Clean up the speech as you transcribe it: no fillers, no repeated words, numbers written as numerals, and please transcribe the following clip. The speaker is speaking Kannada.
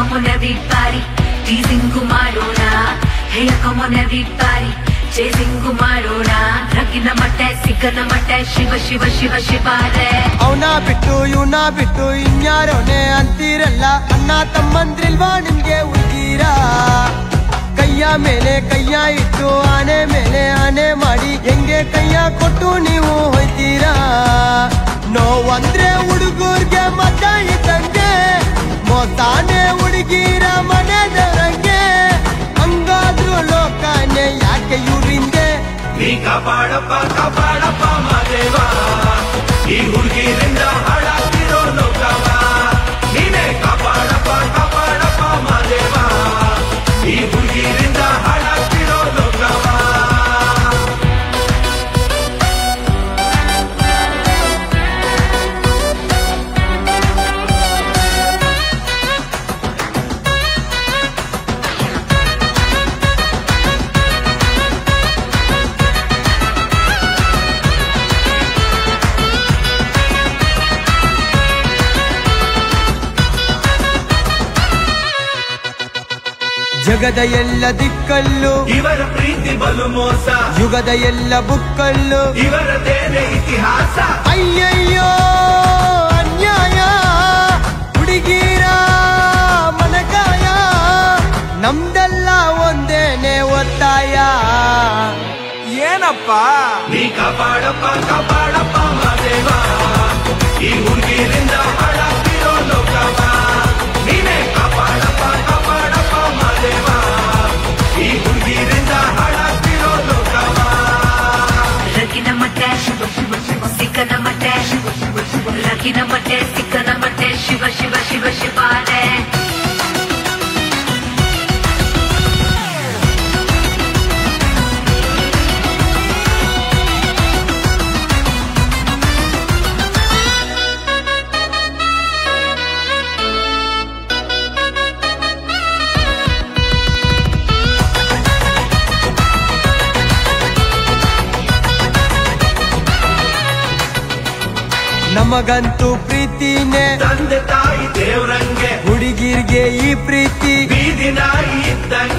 come on everybody, teasing ಮಾಡೋಣ. Hey come on everybody, chasing ಮಾಡೋಣ. ರಗಿನ ಮಟ್ಟೆ ಸಿಗನ ಮಟ್ಟೆ ಶಿವ ಶಿವ ಶಿವ ಶಿವಾರೆ. ಅವನ ಬಿಟ್ಟು ಇವನ ಬಿಟ್ಟು ಇನ್ಯಾರೋನೆ ಅಂತೀರಲ್ಲ, ಅಣ್ಣ ತಮ್ಮಂದ್ರಿಲ್ವಾ ನಿಮ್ಗೆ ಹುಡುಗಿರ? ಕೈಯ ಮೇಲೆ ಕೈಯ ಇಟ್ಟು ಆನೆ ಮೇಲೆ ಆನೆ ಮಾಡಿ ಹೆಂಗೆ ಕೈಯ ಕೊಟ್ಟು ನೀವು ಹೋಯ್ತೀರಾ? ನೋವಂದ್ರೆ ಹುಡುಗರ್ಗೆ ಮತ ಇದ್ದಂಗೆ, ಮೋತಾನೆ ಹುಡುಗಿರ ಮನೆದರಂಗೆ. ಹಂಗಾದ್ರೂ ಲೋಕನೆ ಯಾಕೆ ಇವ್ರಿಂದೆ? ನೀ ಕಾಪಾಡಪ್ಪ ಕಾಪಾಡಪ್ಪ ಮಾದೇವ, ಈ ಹುಡುಗಿರಿಂದ ಹಾಳಾಗ್ತಿರೋ ಲೋಕವ. ನೀನೇ ಕಾಪಾಡಪ್ಪ ಕಾಪಾಡಪ್ಪ ಮಾದೇವ, ಈ ಹುಡುಗಿರಿಂದ ಹಾಳಾಗ್ತಿರೋ ಲೋಕವ. ಜಗದ ಎಲ್ಲ ದಿಕ್ಕಲ್ಲೂ ಇವರ ಪ್ರೀತಿ ಬಲು ಮೋಸ, ಯುಗದ ಎಲ್ಲ ಬುಕ್ಕಲ್ಲೂ ಇವರದೇನೆ ಇತಿಹಾಸ. ಅಯ್ಯಯ್ಯೋ ಅನ್ಯಾಯ, ಹುಡುಗಿರ ಮನಗಾಯ, ನಮ್ದೆಲ್ಲ ಒಂದೇನೆ ಒತ್ತಾಯ. ಏನಪ್ಪ ನೀ ಕಾಪಾಡಪ್ಪ ಕಾಪಾಡಪ್ಪ ಮಾದೇವ, ಈ ಹುಡುಗಿರಿಂದ ಹಾಳಾಗ್ತಿರೋ ಲೋಕವ. ನೀನೇ ಕಾಪಾಡಪ್ಪ ಕಾಪಾಡಪ್ಪ ಮಾದೇವ, ಈ ಹುಡುಗಿರಿಂದ ಹಾಳಾಗ್ತಿರೋ ಲೋಕವ. ರಗಿನ ಮಟ್ಟೆ ಸಿಕ್ಕನ ಮಟ್ಟೆ, ರಗಿನ ಮಟ್ಟೆ ಸಿಕ್ಕನ ಮಟ್ಟೆ ಶಿವ ಶಿವ ಶಿವ ಶಿವಾರೆ. ನಮಗಂತೂ ಪ್ರೀತಿನೇ ತಂದೆ ತಾಯಿ ದೇವ್ರಂಗೆ, ಹುಡುಗಿರ್ಗೆ ಈ ಪ್ರೀತಿ ಬೀದಿ ನಾಯಿ ಇದ್ದಂಗೆ.